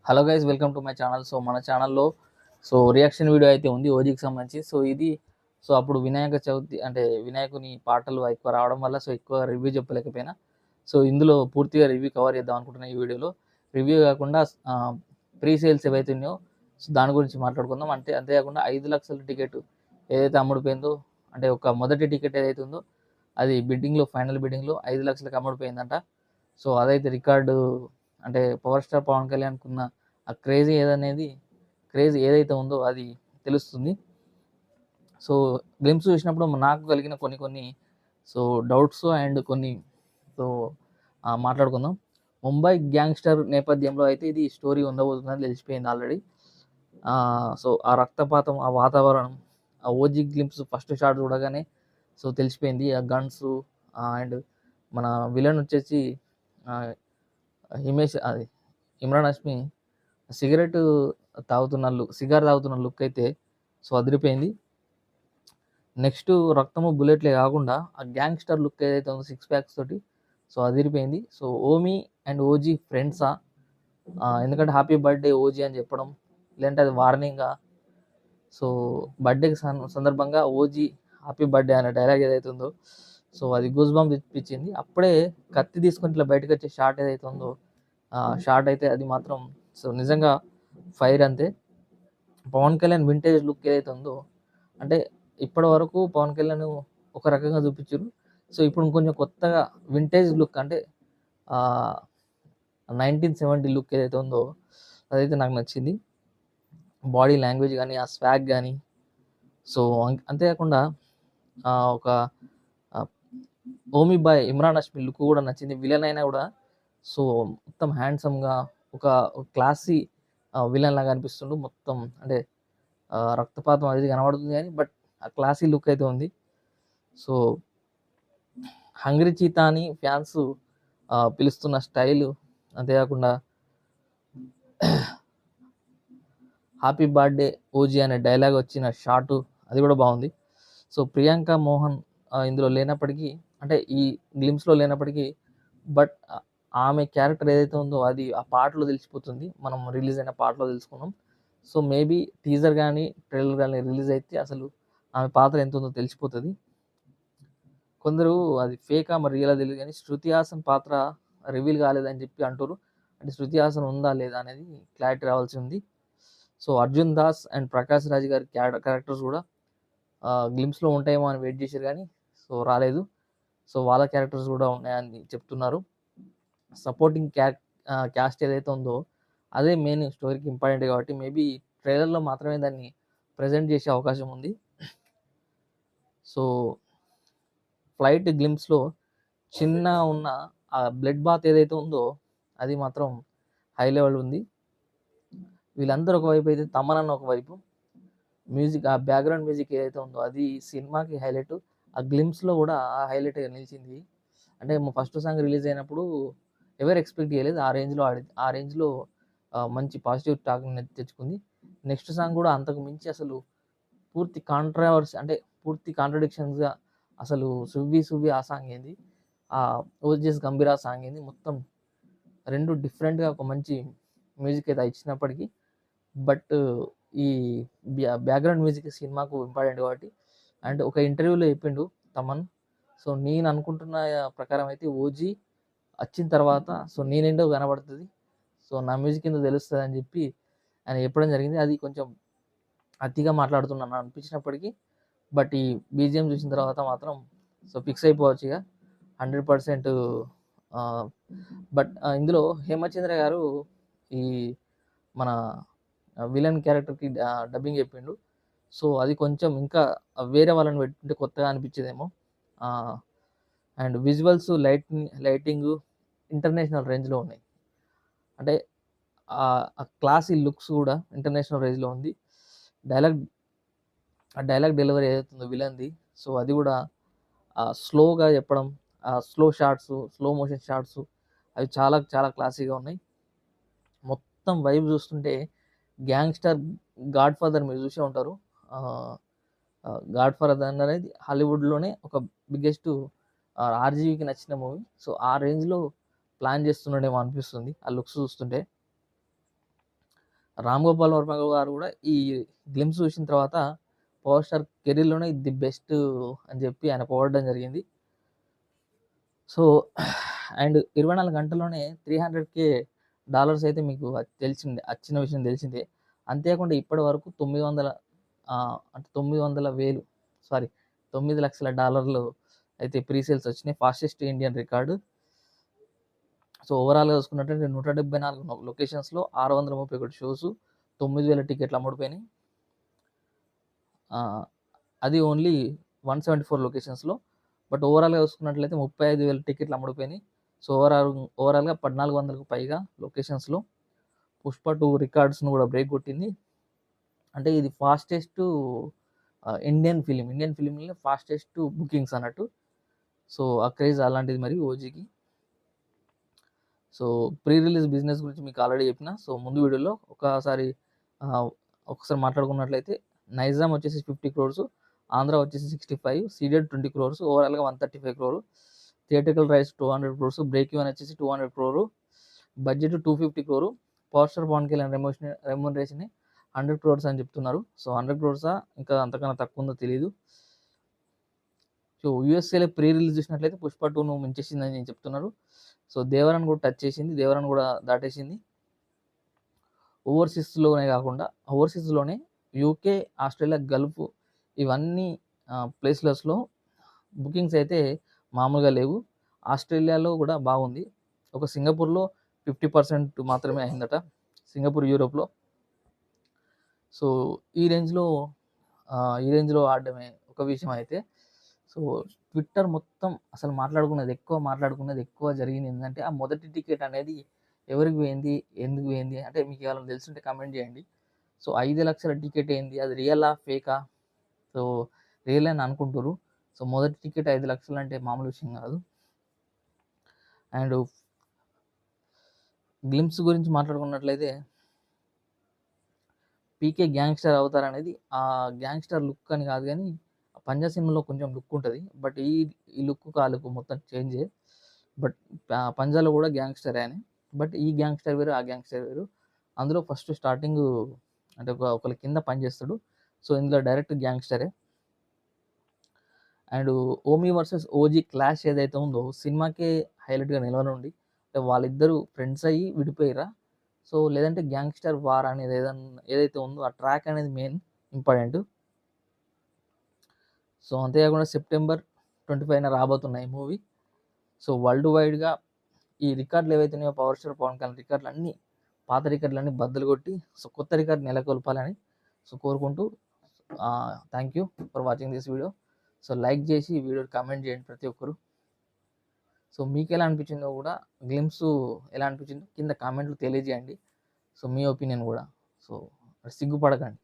Hello guys, welcome to my channel. So మన ఛానల్లో reaction video అయితే ఉంది ఓజీకి సంబంధించి. ఇది అప్పుడు వినాయక చవితి అంటే వినాయకుని పాటలు ఎక్కువ రావడం వల్ల ఎక్కువ రివ్యూ చెప్పలేకపోయినా. ఇందులో పూర్తిగా రివ్యూ కవర్ చేద్దాం అనుకుంటున్నా ఈ వీడియోలో. రివ్యూ కాకుండా ప్రీ సేల్స్ ఏవైతే ఉన్నాయో దాని గురించి మాట్లాడుకుందాం. అంతేకాకుండా 5,00,000 టికెట్ ఏదైతే అమ్ముడుపోయిందో, అంటే ఒక మొదటి టికెట్ ఏదైతే ఉందో అది ఫైనల్ బిడ్డింగ్లో 5,00,000కి అమ్ముడుపోయిందంట. అదైతే రికార్డు. అంటే పవర్ స్టార్ పవన్ కళ్యాణ్కున్న ఆ క్రేజ్ ఏదైతే ఉందో అది తెలుస్తుంది. గ్లిమ్స్ చూసినప్పుడు నాకు కలిగిన కొన్ని డౌట్స్ అండ్ కొన్ని సో మాట్లాడుకుందాం. ముంబై గ్యాంగ్స్టర్ నేపథ్యంలో అయితే ఇది స్టోరీ ఉండబోతుందని తెలిసిపోయింది ఆల్రెడీ. ఆ రక్తపాతం, ఆ వాతావరణం, ఆ ఓజీ గ్లిమ్స్ ఫస్ట్ షాట్ చూడగానే తెలిసిపోయింది. ఆ గన్స్ అండ్ మన విలన్ వచ్చేసి ఇమ్రాన్ హష్మి సిగర్ తాగుతున్న లుక్ అయితే అదిరిపోయింది. నెక్స్ట్ రక్తము బుల్లెట్లే కాకుండా ఆ గ్యాంగ్స్టర్ లుక్ ఏదైతే ఉందో 6 ప్యాక్స్ తోటి అదిరిపోయింది. ఓమీ అండ్ ఓజీ ఫ్రెండ్సా? ఎందుకంటే హ్యాపీ బర్త్డే ఓజీ అని చెప్పడం, లేదంటే అది వార్నింగా? బర్త్డేకి సందర్భంగా ఓజీ హ్యాపీ బర్త్డే అనే డైలాగ్ ఏదైతే ఉందో అది గూస్ బంప్ ఇప్పించింది. అప్పుడే కత్తి తీసుకొని ఇట్లా బయటకు వచ్చే షాట్ ఏదైతే ఉందో షాట్ అయితే అది మాత్రం నిజంగా ఫైర్ అంతే. పవన్ కళ్యాణ్ వింటేజ్ లుక్ ఏదైతే ఉందో, అంటే ఇప్పటి వరకు పవన్ కళ్యాణ్ ఒక రకంగా చూపించారు. ఇప్పుడు కొంచెం కొత్తగా వింటేజ్ లుక్, అంటే 1970 లుక్ ఏదైతే ఉందో అదైతే నాకు నచ్చింది. బాడీ లాంగ్వేజ్ కానీ, ఆ స్వాగ్ కానీ. అంతేకాకుండా ఒక ఓమీ బాయ్ ఇమ్రాన్ హష్మి లుక్ కూడా నచ్చింది. విలన్ అయినా కూడా మొత్తం హ్యాండ్సమ్గా ఒక క్లాసీ విలన్ లాగా అనిపిస్తుండు. మొత్తం అంటే రక్తపాతం అనేది కనబడుతుంది కానీ బట్ ఆ క్లాసీ లుక్ అయితే ఉంది. హంగ్రీ చీతా అని ఫ్యాన్స్ పిలుస్తున్న స్టైలు, అంతేకాకుండా హ్యాపీ బర్త్డే ఓజీ అనే డైలాగ్ వచ్చిన షాటు అది కూడా బాగుంది. ప్రియాంక మోహన్ ఇందులో లేనప్పటికీ, అంటే ఈ గ్లిమ్స్లో లేనప్పటికీ, బట్ ఆమె క్యారెక్టర్ ఏదైతే ఉందో అది ఆ పాటలో తెలిసిపోతుంది. మనం రిలీజ్ అయిన పాటలో తెలుసుకున్నాం. మేబీ టీజర్ కానీ ట్రైలర్ కానీ రిలీజ్ అయితే అసలు ఆమె పాత్ర ఎంత ఉందో తెలిసిపోతుంది. కొందరు అది ఫేకా మరి రియలా తెలియదు కానీ శృతి హాసన్ పాత్ర రివీల్ కాలేదని చెప్పి అంటారు. అంటే శృతి హాసన్ ఉందా లేదా అనేది క్లారిటీ రావాల్సి ఉంది. అర్జున్ దాస్ అండ్ ప్రకాష్ రాజ్ గారి క్యారెక్టర్స్ కూడా గ్లిమ్స్లో ఉంటాయేమో అని వెయిట్ చేశారు కానీ రాలేదు. వాళ్ళ క్యారెక్టర్స్ కూడా ఉన్నాయని చెప్తున్నారు. సపోర్టింగ్ క్యాస్ట్ ఏదైతే ఉందో అదే మెయిన్ స్టోరీకి ఇంపార్టెంట్ కాబట్టి మేబీ ట్రైలర్లో మాత్రమే దాన్ని ప్రజెంట్ చేసే అవకాశం ఉంది. ఫ్లైట్ గ్లిమ్స్లో చిన్న ఉన్న ఆ బ్లడ్ బాత్ ఏదైతే ఉందో అది మాత్రం హై లెవెల్ ఉంది. వీళ్ళందరూ ఒకవైపు అయితే, తమన్ ఒకవైపు, మ్యూజిక్ ఆ బ్యాక్గ్రౌండ్ మ్యూజిక్ ఏదైతే ఉందో అది సినిమాకి హైలైట్. ఆ గ్లిమ్స్లో కూడా ఆ హైలైట్ నిలిచింది. అంటే ఫస్ట్ సాంగ్ రిలీజ్ అయినప్పుడు ఎవరు ఎక్స్పెక్ట్ చేయలేదు ఆ రేంజ్లో మంచి పాజిటివ్ టాక్ తెచ్చుకుంది. నెక్స్ట్ సాంగ్ కూడా అంతకు మించి అసలు పూర్తి కాంట్రవర్సీ, అంటే పూర్తి కాంట్రడిక్షన్స్గా అసలు సువ్వి ఆ సాంగ్ ఏంది, ఆ ఓజీఎస్ గంభీరా సాంగ్ ఏంది, మొత్తం రెండు డిఫరెంట్గా ఒక మంచి మ్యూజిక్ అయితే ఇచ్చినప్పటికీ బట్ ఈ బ్యాక్గ్రౌండ్ మ్యూజిక్ సినిమాకు ఇంపార్టెంట్ కాబట్టి. అండ్ ఒక ఇంటర్వ్యూలో చెప్పిండు తమన్, నేను అనుకుంటున్న ప్రకారం అయితే ఓజీ వచ్చిన తర్వాత నేనేంటో కనబడుతుంది, నా మ్యూజిక్ ఏందో తెలుస్తుంది అని చెప్పి ఆయన చెప్పడం జరిగింది. అది కొంచెం అతిగా మాట్లాడుతున్నాను అనిపించినప్పటికీ బట్ ఈ బీజిఎం చూసిన తర్వాత మాత్రం ఫిక్స్ అయిపోవచ్చు ఇక 100%. బట్ ఇందులో హేమచంద్ర గారు ఈ మన విలన్ క్యారెక్టర్కి డబ్బింగ్ చెప్పిండు. అది కొంచెం ఇంకా వేరే వాళ్ళని పెట్టుకుంటే కొత్తగా అనిపించేదేమో. అండ్ విజువల్స్, లైటింగ్ ఇంటర్నేషనల్ రేంజ్లో ఉన్నాయి. అంటే ఆ క్లాసీ లుక్స్ కూడా ఇంటర్నేషనల్ రేంజ్లో ఉంది. డైలాగ్ డెలివరీ ఏదైతుందో విలన్ది, అది కూడా స్లోగా చెప్పడం, స్లో మోషన్ షార్ట్స్ అవి చాలా చాలా క్లాసీగా ఉన్నాయి. మొత్తం వైబ్ చూస్తుంటే గ్యాంగ్స్టర్ గాడ్ ఫాదర్ మీరు చూసే ఉంటారు. గాడ్ ఫాదర్ అనేది హాలీవుడ్లోనే ఒక బిగ్గెస్ట్ ఆర్జీవికి నచ్చిన మూవీ. ఆ రేంజ్లో ప్లాన్ చేస్తున్నాడేమో అనిపిస్తుంది ఆ లుక్స్ చూస్తుంటే. రామ్ గోపాల్ వర్మ గారు కూడా ఈ గ్లిమ్స్ చూసిన తర్వాత పవర్ స్టార్ కెరీర్‌లోనే ఇది ది బెస్ట్ అని చెప్పి ఆయన పొగడడం జరిగింది. సో అండ్ 24 గంటల్లోనే $300,000 అయితే మీకు అది తెలిసిందే. అచ్చిన విషయం తెలిసిందే. అంతేకాకుండా ఇప్పటి వరకు 900 అంటే 900,000 సారీ $9,00,000 అయితే ప్రీ సేల్స్ వచ్చినాయి. Fastest Indian record. సో ఓవరాల్‌గా చూసుకున్నట్లయితే 174 లొకేషన్స్‌లో 631 షోసు, 9,000 టికెట్లు అమ్ముడుపోయినాయి. అది ఓన్లీ 174 లొకేషన్స్‌లో. బట్ ఓవరాల్‌గా చూసుకున్నట్లయితే 35,000 టికెట్లు అమ్ముడుపోయినాయి. సో ఓవరాల్‌గా 1,400కు పైగా లొకేషన్స్‌లో 'పుష్ప 2' రికార్డ్స్‌ను కూడా బ్రేక్ కొట్టింది. అంటే ఇది ఫాస్టెస్ట్ ఇండియన్ ఫిల్మ్‌లోనే ఫాస్టెస్ట్ బుకింగ్స్ అన్నట్టు. సో ఆ క్రేజ్ అలాంటిది మరి 'ఓజీకి'. సో ప్రీ రిలీజ్ బిజినెస్ గురించి మీకు ఆల్రెడీ చెప్పిన. సో ముందు వీడియోలో ఒకసారి మాట్లాడుకున్నట్లయితే నైజాం వచ్చేసి 50 crores, ఆంధ్ర వచ్చేసి 65, సీడెడ్ 20 crores, ఓవరాల్‌గా 135 crore, theatrical rights 200 crores, break even వచ్చేసి 200 crore, budget 250 crore, power star Pawan Kalyan remuneration 100 crores అని చెప్తున్నారు. సో 100 crores ఇంకా అంతకన్నా తక్కువ ఉందో తెలీదు. సో యూఎస్ఏలో ప్రీ రిలీజ్ చూసినట్లయితే 'పుష్ప 2'ను మించేసిందని చెప్తున్నారు. సో 'దేవరన్' కూడా టచ్ చేసింది. 'దేవరన్' కూడా దాటేసింది. ఓవర్సీస్‌లోనే యూకే, ఆస్ట్రేలియా, గల్ఫ్ ఇవన్నీ ప్లేస్‌లో బుకింగ్స్ అయితే మామూలుగా లేవు. ఆస్ట్రేలియాలో కూడా బాగుంది. ఒక సింగపూర్‌లో 50% మాత్రమే అయిందట. సింగపూర్, యూరోప్‌లో. సో ఈ రేంజ్‌లో ఆడడమే ఒక విషయం అయితే. సో ట్విట్టర్ మొత్తం అసలు మాట్లాడుకున్నది ఎక్కువ జరిగింది ఏంటంటే ఆ మొదటి టికెట్ అనేది ఎవరికి పోయింది? ఎందుకు పోయింది? అంటే మీకు ఏమైనా తెలుసుంటే కామెంట్ చేయండి. సో 5,00,000 టికెట్ ఏంది? అది రియలా? ఫేకా? సో రియల్ అని అనుకుంటుర్రు. సో మొదటి టికెట్ 5,00,000 అంటే మామూలు విషయం కాదు. అండ్ గ్లిమ్స్ గురించి మాట్లాడుకున్నట్లయితే పీకే గ్యాంగ్‌స్టర్ అవతార్ అనేది ఆ గ్యాంగ్‌స్టర్ లుక్ అని కాదు గానీ, పంజా సినిమాలో కొంచెం లుక్ ఉంటది. బట్ ఈ లుక్‌కి ఆ లుక్ మొత్తం చేంజే. బట్ పంజాలో కూడా గ్యాంగ్‌స్టరే ఆయన. బట్ ఈ గ్యాంగ్‌స్టర్ వేరు, ఆ గ్యాంగ్‌స్టర్ వేరు. అందులో ఫస్ట్ స్టార్టింగు అంటే ఒకళ్ళ కింద పనిచేస్తాడు. సో ఇందులో డైరెక్ట్ గ్యాంగ్‌స్టరే. And 'Omi versus OG' clash ఏదైతే ఉందో సినిమాకే హైలైట్‌గా నిలవనుంది. అంటే వాళ్ళిద్దరూ ఫ్రెండ్స్ అయ్యి విడిపోయిర్రా? సో లేదంటే గ్యాంగ్‌స్టర్ వార్ అనేది ఏదైతే ఉందో ఆ ట్రాక్ అనేది మెయిన్ ఇంపార్టెంట్. సో అంతేకాకుండా సెప్టెంబర్ 25న రాబోతున్నాయి మూవీ. సో వరల్డ్ వైడ్‌గా ఈ రికార్డులు ఏవైతే ఉన్నాయో పవర్ స్టార్ పవన్ కళ్యాణ్ రికార్డులన్నీ పాత రికార్డులన్నీ బద్దలు కొట్టి సో కొత్త రికార్డ్ నెలకొల్పాలని సో కోరుకుంటూ thank you for watching this video. So like చేసి ఈ వీడియోని కామెంట్ చేయండి ప్రతి ఒక్కరు. సో మీకు ఎలా అనిపించిందో కూడా గ్లిమ్స్ ఎలా అనిపించిందో కింద కామెంట్లు తెలియజేయండి. సో మీ ఒపీనియన్ కూడా. సో సిగ్గుపడకండి.